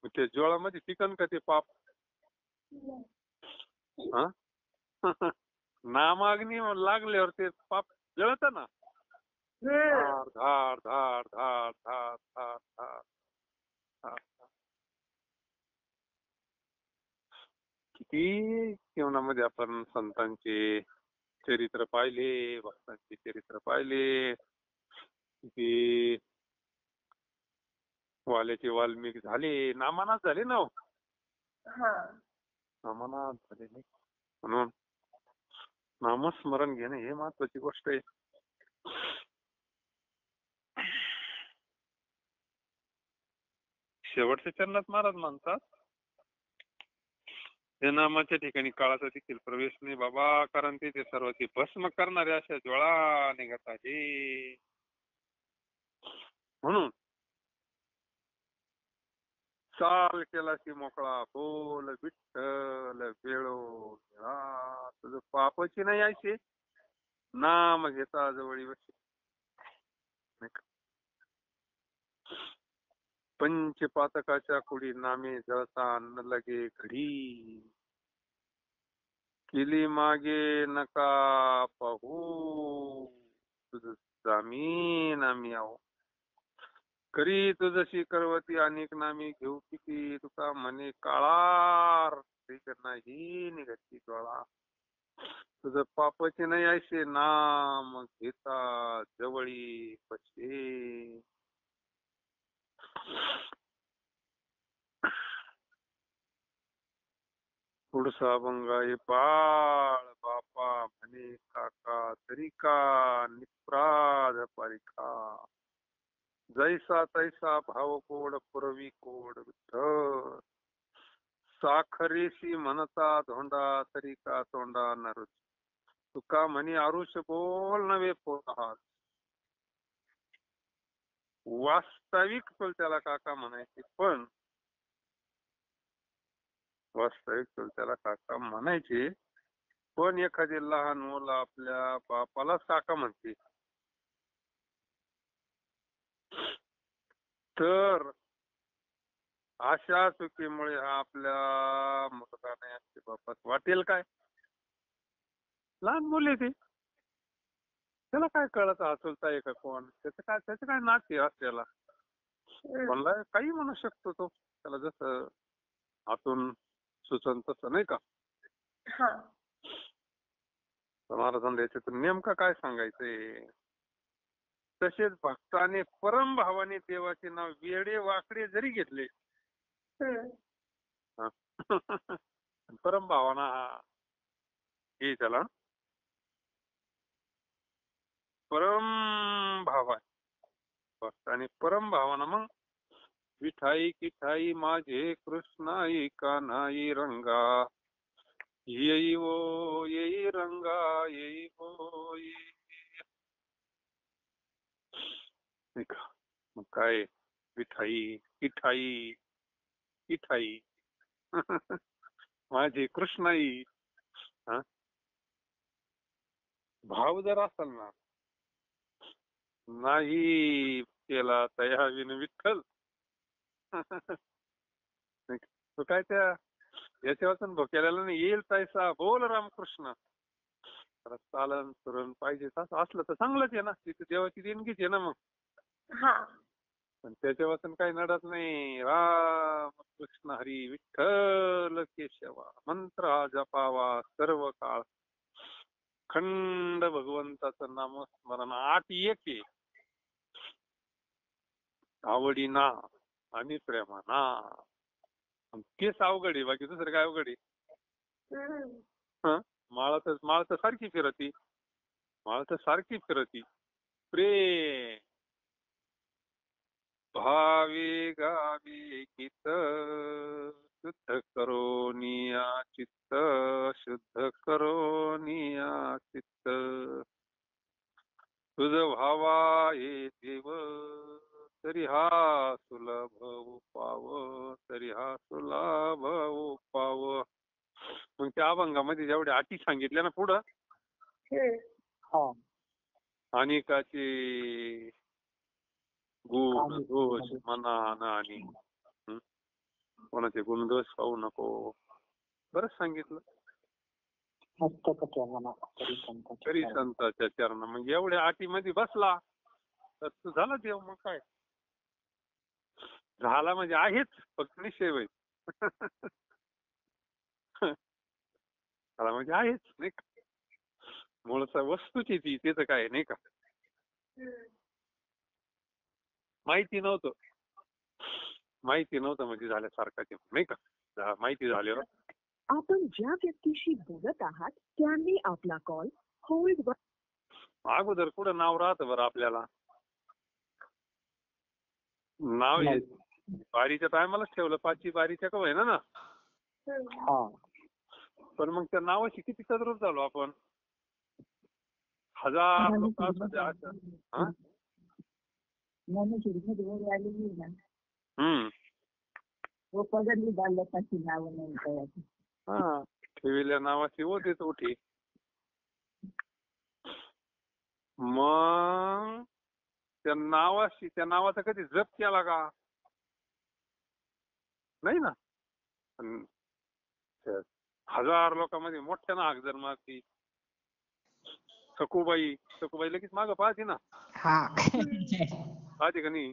त्या ज्वाळामध्ये टिकन का ते पाप. नामाग्नी लागल्यावर ते पाप जळत ना. धाड धाड धाड धाड धाड धाड धाड. किती जीवनामध्ये आपण संतांचे चरित्र पाहिले भक्तांचे चरित्र पाहिले. किती वाल्याचे वाल्मिक झाले नामानाथ झाले ना. नामानाथ झाले नाही म्हणून नामस्मरण घेणे हे महत्वाची गोष्ट आहे. शेवटच्या चरणात महाराज म्हणतात या नामाच्या ठिकाणी काळाचा देखील प्रवेश नाही बाबा. कारण ते सर्वांची भस्म करणारे अशा ज्वाळा निघत आहे. म्हणून चाल केला की मोकळा बोल विठ्ठल वेळो तुझं पापाची नाही यायचे नाम घेता जवळी वशी. पंचपातकाच्या कुडी नामे जळता न लगे घडी. केली मागे नका पाहू तुझ जामीन आम्ही आहो. करी तुझशी करवती अनेक नामी घेऊ किती तुका म्हणे काळार नाही निघती ज्वाळा. तुझं पापाचे नाही ऐसे नाम घेता जवळी पशे. पुढचा बंगाई बाळ बापा म्हणे काका तरी का निप्राध परिखा. जैसा तैसा भाव कोड पुरवी कोड विठ्ठल. साखरेशी म्हणता धोंडा तरी का तोंडा नरुच. तुका म्हणी आरुष बोल नव्हे पोहात. वास्तविक त्याला काका म्हणायचे पण वास्तविक त्याला काका म्हणायचे पण एखादी लहान मुलं आपल्या बापाला काका म्हणते, तर अशा चुकीमुळे हा आपल्या मुलाने आपल्या बापास वाटेल काय? लहान मुले ती, त्याला काय कळत हा चुलता आहे का कोण, त्याचं काय नाते असल्याला कोणला काही म्हणू शकतो तो, त्याला जसं आतून सुचन तसं, नाही का? हा. तर महाराजांना याच्यातून नेमकं काय सांगायचंय? तसेच भक्ताने परमभावाने देवाचे नाव वेडे वाकडे जरी घेतले, हा, परमभावाना हे त्याला परम भाव आहे. भक्ताने परम भावाना मग विठाई किठाई माझे कृष्णाई कान्हाई रंगा येई वो येई रंगा येई वो येई. नाही का? मग काय विठाई किठाई किठाई माझे कृष्णाई. हा? भाव जर असेल ना, नाही केला तया विन विठ्ठल, तो काय त्या याच्या वाचून भोक्याला नाही येईल तैसा बोल रामकृष्ण. तर चालन सुरण पाहिजे तसं असलं तर चांगलंच आहे ना, तिथे देवाची देणगीच आहे ना मग. हा. पण त्याच्या वाचून काही नडत नाही. राम कृष्ण हरी विठ्ठल केशवा मंत्र हा जपावा सर्व काळ, खंड भगवंताचं नाम स्मरण. 8 1 आवडीना आणि प्रेमाना. तेच अवघड आहे, बाकी दुसरं काय अवघड आहे? माळ तर सारखी फिरती, माळ तर सारखी फिरती. प्रेम भावे गावे गीत शुद्ध करोनिया चित्त, शुद्ध करोनिया चित्त. तुझ भावा हे देव तरी हा सुलभ उपाव, तरी हा सुलभ उपाव. मग त्या अभंगामध्ये जेवढ्या अटी सांगितल्या ना पुढं, अनेकाचे गुण दोष मना आणि कोणाचे गुणदोष पाहू नको, बरंच सांगितलं. तरी संताच्या चरण. मग एवढ्या अटीमध्ये बसला तर तू झाला देव. मग काय झाला म्हणजे आहेच, फक्त निश्चय होईल. झाला म्हणजे आहेच, नाही का? मूळचा वस्तूची ती, त्याचं काय नाही का? माहिती नव्हतं म्हणजे झाल्यासारखं, नाही का? माहिती झाल्यावर आपण ज्या व्यक्तीशी बोलत आहात त्यांनी आपला कॉल होल्ड वर. अगोदर कुठं नाव राहतं बरं आपल्याला? नाव हे बारीच्या टायमालाच ठेवलं, 5ची बारीच्या का होईना ना. पण मग त्या नावाशी किती तद्रूप झालो आपण. 1000 लोक असतात. ठेवलेल्या नावाची होतेच ओठी. मग त्या नावाचा कधी जप केला का? नाही ना. 1000 लोकांमध्ये मोठ्यानं हाक जर मारती, सखूबाई लगेच मागं पाहते ना. पाहते का नाही?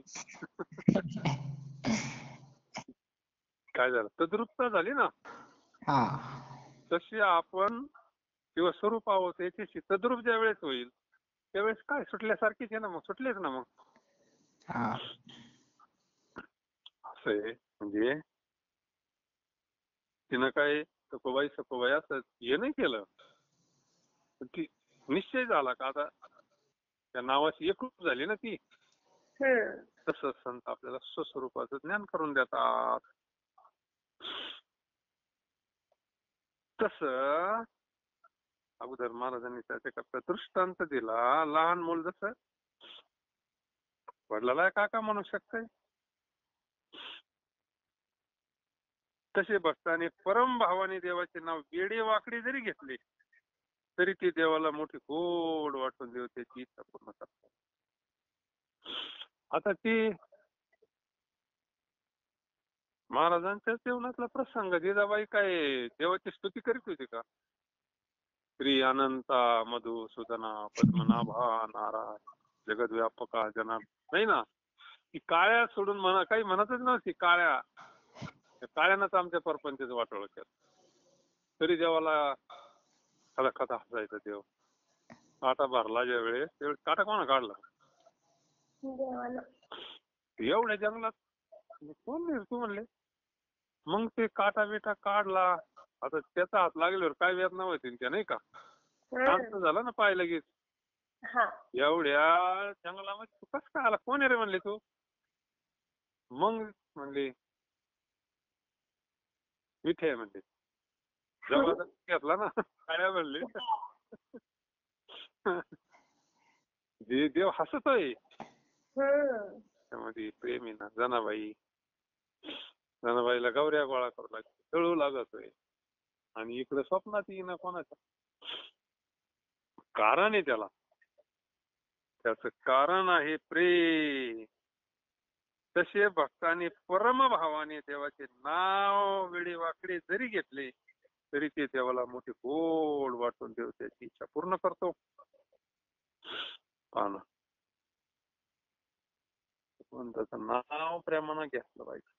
काय झालं? तद्रुपता झाली ना. तशी आपण किंवा स्वरूप आहोत याच्याशी तद्रूप ज्या वेळेस होईल त्यावेळेस काय सुटल्यासारखीच आहे ना. मग सुटलेच ना. मग असं आहे. म्हणजे तिनं काय सखूबाई असं हे नाही केलं, ती निश्चय झाला का आता त्या नावाची एकरूप झाली ना ती. तसं संत आपल्याला स्वस्वरूपाचं ज्ञान करून देतात. तसं अगोदर महाराजांनी त्याच्याकरता दृष्टांत दिला. लहान मूल जसं वडिलाला काका म्हणू शकतंय, तसे भक्ताने परम भावाने देवाचे नाव वेडे वाकडे जरी घेतले तरी ती देवाला मोठी गोड वाटून देव त्याची इच्छा पूर्ण करतो. आता ती महाराजांच्या जीवनातला प्रसंग, जिजाबाई काय देवाची स्तुती करीत होती का? श्री अनंता मधुसूदना पद्मनाभा नारायण जगद्व्यापका जनार्दन, नाही ना. ती काळ्या सोडून काही म्हणतच नव्हती. काळ्यानंच आमच्या परपंचाचं वाटोळं केलं. तरी देवाला खदा खदा हसायचा देव. काटा भरला ज्या वेळेस त्यावेळेस काटा कोणा काढला? देवाला. एवढ्या जंगलात कोण नाही तू म्हणले. मग ते काटा बिटा काढला. आता त्याचा हात लागल्यावर काय वेदना होती त्या, नाही का? शांत झाला ना पाय लगेच. एवढ्या जंगलामध्ये तू कस काय आला? कोण आहे रे म्हणले तू? मग म्हणले विठे आहे म्हणले. जबरदस्त घेतला ना काय म्हणले. देव हसतोय. त्यामध्ये प्रेम आहे ना. जनाबाईला गौऱ्या गोळा करू लागतो, तळू लागतोय. आणि इकडे स्वप्नात येईना कोणाच्या. कारण आहे त्याला. त्याच कारण आहे प्रेम. तसे भक्तांनी परमभावाने देवाचे नाव वेळी वाकडे जरी घेतले तरी ते देवाला मोठी गोड वाटून देव त्याची इच्छा पूर्ण करतो. पाहणं पण त्याचं नाव प्रेमानं घेतलं पाहिजे.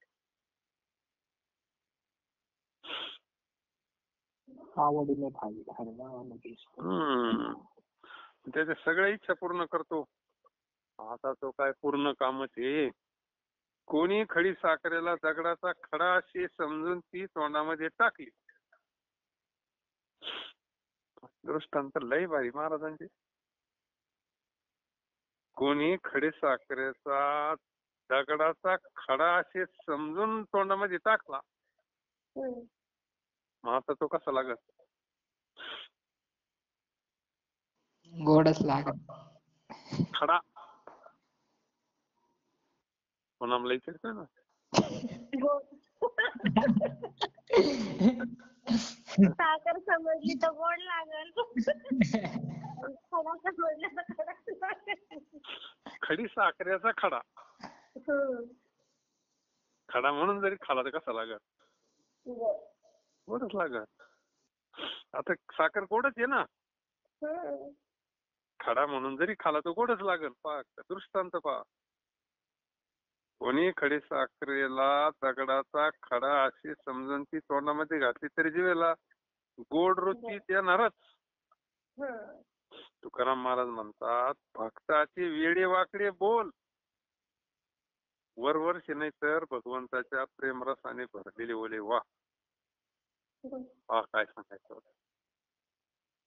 आवडीने भावी धर्मामध्ये त्याच्या सगळ्या इच्छा पूर्ण करतो. आता तो काय पूर्ण कामच आहे. कोणी खडी साखरेला दगडाचा खडा अशी समजून ती तोंडामध्ये टाकली. दृष्टांत लय भारी महाराजांचे. कोणी खडी साखरेचा दगडाचा खडा असे समजून तोंडामध्ये टाकला, मग आता तो कसा लागत? गोडच लागत. खडा पण आम्हाला विचारतोय ना. साखर समजली तर गोड लागल. खडी साखरेचा खडा. खडा म्हणून जरी खाला तर कसा लागत? गोडच लागत. आता साखर गोडच आहे ना. खडा म्हणून जरी खाला तर गोडच लागल. पहा दृष्टांत पहा. कोणी खडी साखरेला दगडाचा खडा अशी समजून ती तोंडामध्ये घातली तरी जीवेला गोड रुची येणारच. तुकाराम महाराज म्हणतात, भक्ताचे वेडे वाकडे बोल वरवर्षी नाही तर भगवंताच्या प्रेमरसाने भरलेले ओले. वा काय सांगायचं.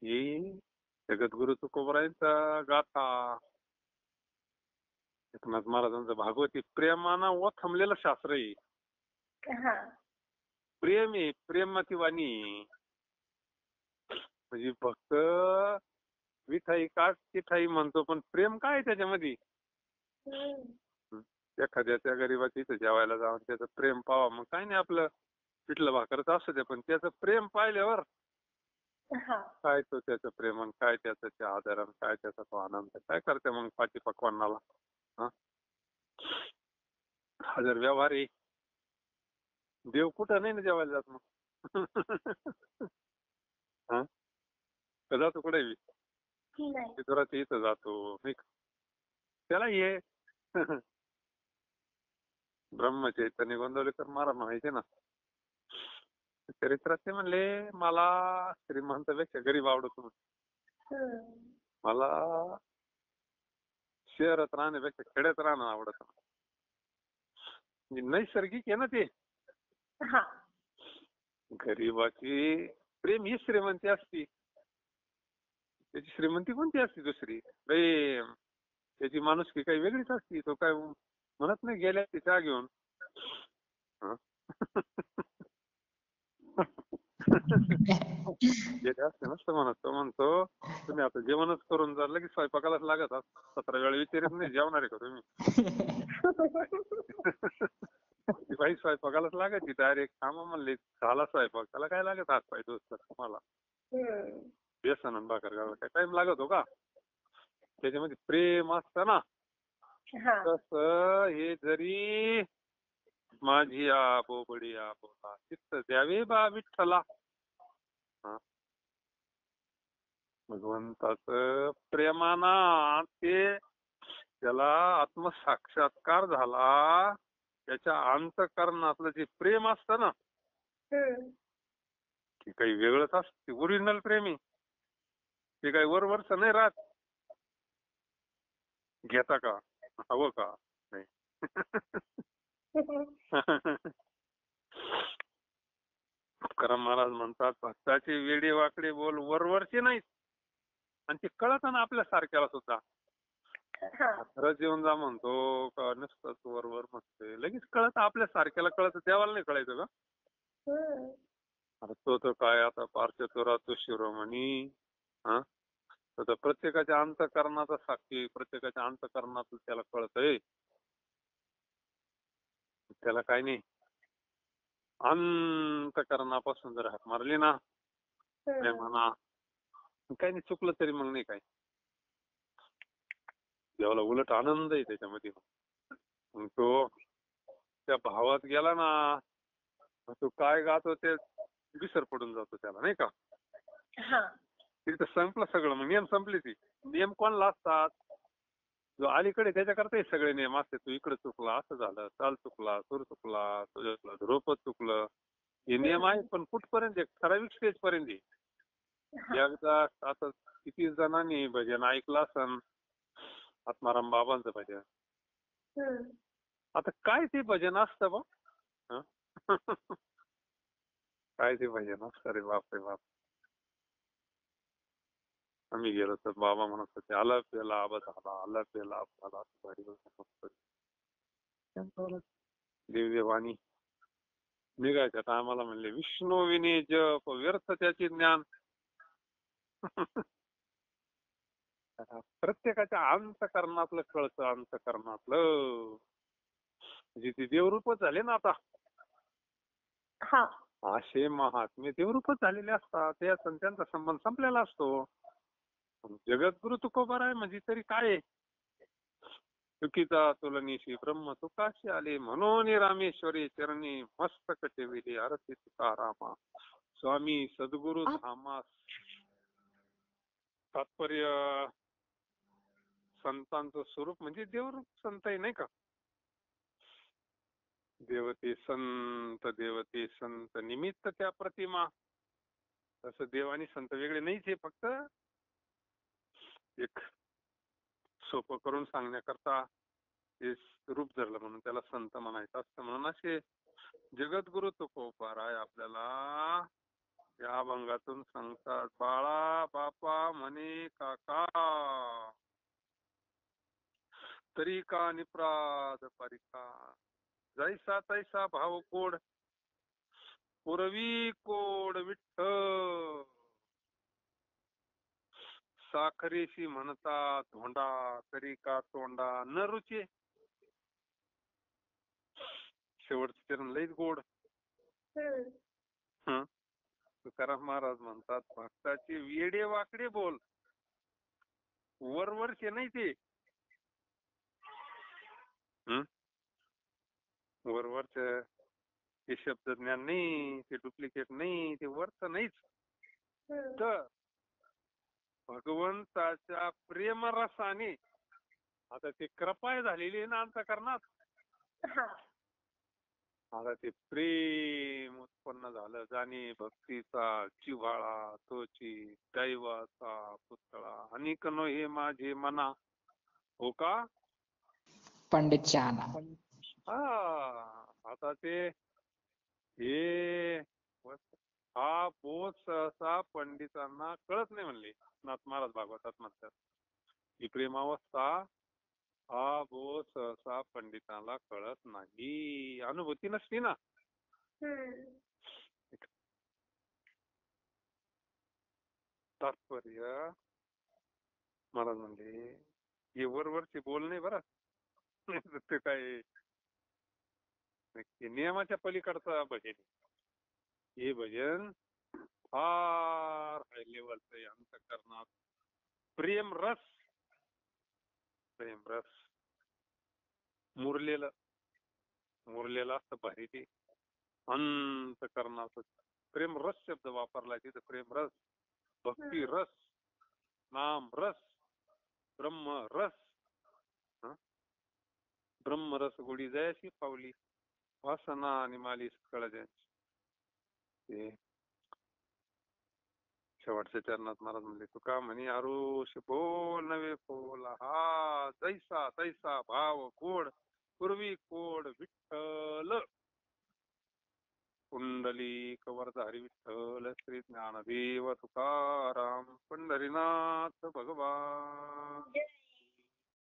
ही जगद्गुरु तुकोबरायांचा गाथा. एकनाथ महाराजांचं भागवती प्रेमानं ओथंबलेलं शास्त्र आहे. प्रेम आहे, प्रेमाची वाणी. म्हणजे फक्त विठाई काट तिठाई म्हणतो, पण प्रेम काय त्याच्यामध्ये? एखाद्याच्या गरीबाची इथं जेवायला जाऊन त्याचं प्रेम पावा. मग काय नाही, आपलं पिठलं भाकरच असू दे, पण त्याचं प्रेम पाहिल्यावर काय तो त्याचं प्रेम, काय त्याचं ते आदरण, काय त्याचा तो आनंद, काय करते मग पाची पकवानाला. हा जर व्यवहार आहे, देव कुठं नाही ना जेवायला जात मग. जातो कुठे इथं जातो. त्याला ये ब्रह्मचैतन्य गोंदवलेकर महाराज म्हणायचे ना चरित्रात, ते म्हणले मला श्रीमंतापेक्षा गरीब आवडतो. मला शहरात राहण्यापेक्षा खेड्यात राहणं आवडत. नैसर्गिक आहे ना ते. गरीबाची प्रेम ही श्रीमंती असती. त्याची श्रीमंती कोणती असती दुसरी? प्रेम. त्याची माणुसकी काही वेगळीच असती. तो काय म्हणत नाही गेल्या चहा घेऊन. गेले असते नसतं म्हणत. तो म्हणतो तुम्ही आता जेवणच करून जा, लगेच स्वयंपाकालाच लागत. 17 वेळा विचारित नाही जेवणार आहे का तुम्ही. ती बाई स्वयंपाकालाच लागायची डायरेक्ट. थांबा म्हणले झाला स्वयंपाक, त्याला काय लागत हात पाय दोस्त तुम्हाला. बेसन आणि भाकर करायला काय टाइम लागतो का? त्याच्यामध्ये प्रेम असतं ना. हा तसं हे जरी माझी बोबडी बोला चित्त द्यावे बा विठ्ठला. हा. भगवंताचं प्रेमाना ते त्याला आत्मसाक्षात्कार झाला. त्याच्या अंतःकरणातलं जे प्रेम असतं ना ते काही वेगळंच असतं. ओरिजिनल प्रेम आहे ते काही वरवरच नाही राहत. घेता का हवं का नाही. तुकाराम महाराज म्हणतात भक्ताचे वेडे वाकडे बोल वरवरचे नाहीत आणि ते कळत ना आपल्या सारख्याला सुद्धा. खरंच येऊन जा म्हणतो का नुसतंच वरवर म्हणतोय लगेच कळत आपल्या सारख्याला कळत. देवाला नाही कळायचं का? अरे तो तर काय आता पार्श्वरा तो शिरोमणी. हा तर प्रत्येकाच्या अंतःकरणाचा साक्षी प्रत्येकाच्या अंतःकरणात त्याला कळतंय. त्याला काय नाही अंतःकरणापासून जर हात मारली ना प्रेमाना काही नाही चुकलं तरी मग नाही काय. देवाला उलट आनंद आहे त्याच्यामध्ये. मग तो त्या भावात गेला ना तो काय गातो ते विसर पडून जातो त्याला नाही का. तिथं संपलं सगळं. मग नियम संपले. ती नियम कोणाला असतात? जो अलीकडे त्याच्याकरता हे सगळे नियम असते. तू इकडे चुकला असं झालं चाल चुकला सूर चुकला तुझ्या रोपच चुकलं. हे नियम आहेत पण कुठपर्यंत ठराविक स्टेज पर्यंत. एकदा आता किती जणांनी भजन ऐकलं असन आत्माराम बाबांचं भजन. आता काय ते भजन असतं बा. काय ते भजन असतं रे बाप रे बाप. आम्ही गेलो तर बाबा म्हणत होते आला पेला आबा झाला आला पेला आबा झाला. देवदेवानी निघायच्या टायमाला म्हणले विष्णू विने जप व्यर्थ त्याचे ज्ञान. प्रत्येकाच्या अंतःकरणातलं कळतं. अंतःकरणातलं म्हणजे ते देवरूपच झाले ना आता. असे महात्मे देवरूपच झालेले असतात. त्यांचा संबंध संपलेला असतो. जगद्गुरु तुकोबाराय म्हणजे तरी काय. चुकीचा तुलनीशी ब्रह्म तुकाशी आले म्हणून रामेश्वरी चरणी मस्तक ठेविले आरती तुकारामा स्वामी सद्गुरु धामास. तात्पर्य संतांचं स्वरूप म्हणजे देवरूप संत आहे नाही का. देवते संत निमित्त त्या प्रतिमा. तसं देव आणि संत वेगळे नाहीच आहे. फक्त एक सोपं करून सांगण्याकरता ते रूप धरलं म्हणून त्याला संत म्हणायचं असतं. म्हणून असे जगद्गुरु तुकोबाराय आपल्याला या अभंगातून सांगतात. बाळा बापा म्हणे काका तरी का निप्राद परिका जैसा तैसा भाव कोड पुरवी कोड विठ्ठल साखरेशी म्हणता धोंडा तरी का तोंडा न रुचे. शेवटचं चरण लईच गोड. तुकाराम महाराज म्हणतात भक्ताचे वेडे वाकडे बोल वरवरचे नाही ते. वरवरच ते शब्द ज्ञान नाही ते डुप्लिकेट नाही ते वरच नाहीच. तर भगवंताच्या प्रेमरसाने आता ते कृपा झालेली ना अंतःकरणात. आता ते प्रेम उत्पन्न झालं. जाणे भक्तीचा जिव्हाळा तोची दैवाचा पुतळा अनिक नो हे माझे मना हो का पंडित शहाणा. आता ते हे हा बोध सहसा पंडितांना कळत नाही म्हणले. नाथ महाराज भागवतात म्हणतात ही प्रेमावस्था हा बोध सहसा पंडितांना कळत नाही. अनुभूती नसती ना. तात्पर्य महाराज म्हणजे हे वरवरचे बोल नाही बरं. ते काय नियमाच्या पलीकडचं भजन. हे भजन फार हाय लेवलचं आहे अंतःकरणात. प्रेम रस मुरलेलं असतं भारी ते अंतःकरणाचं. प्रेम रस शब्द वापरला तिथं. प्रेम रस, भक्ती रस, नाम रस, ब्रह्म रस. ब्रह्मरस गोडी जयाशी पावली, वासना आणि माली सकळ ज्यांची. ते शेवटच्या चरणात महाराज म्हणले, तुका म्हणे आरुष बोल नवे बोल, हा जैसा तैसा भाव गोड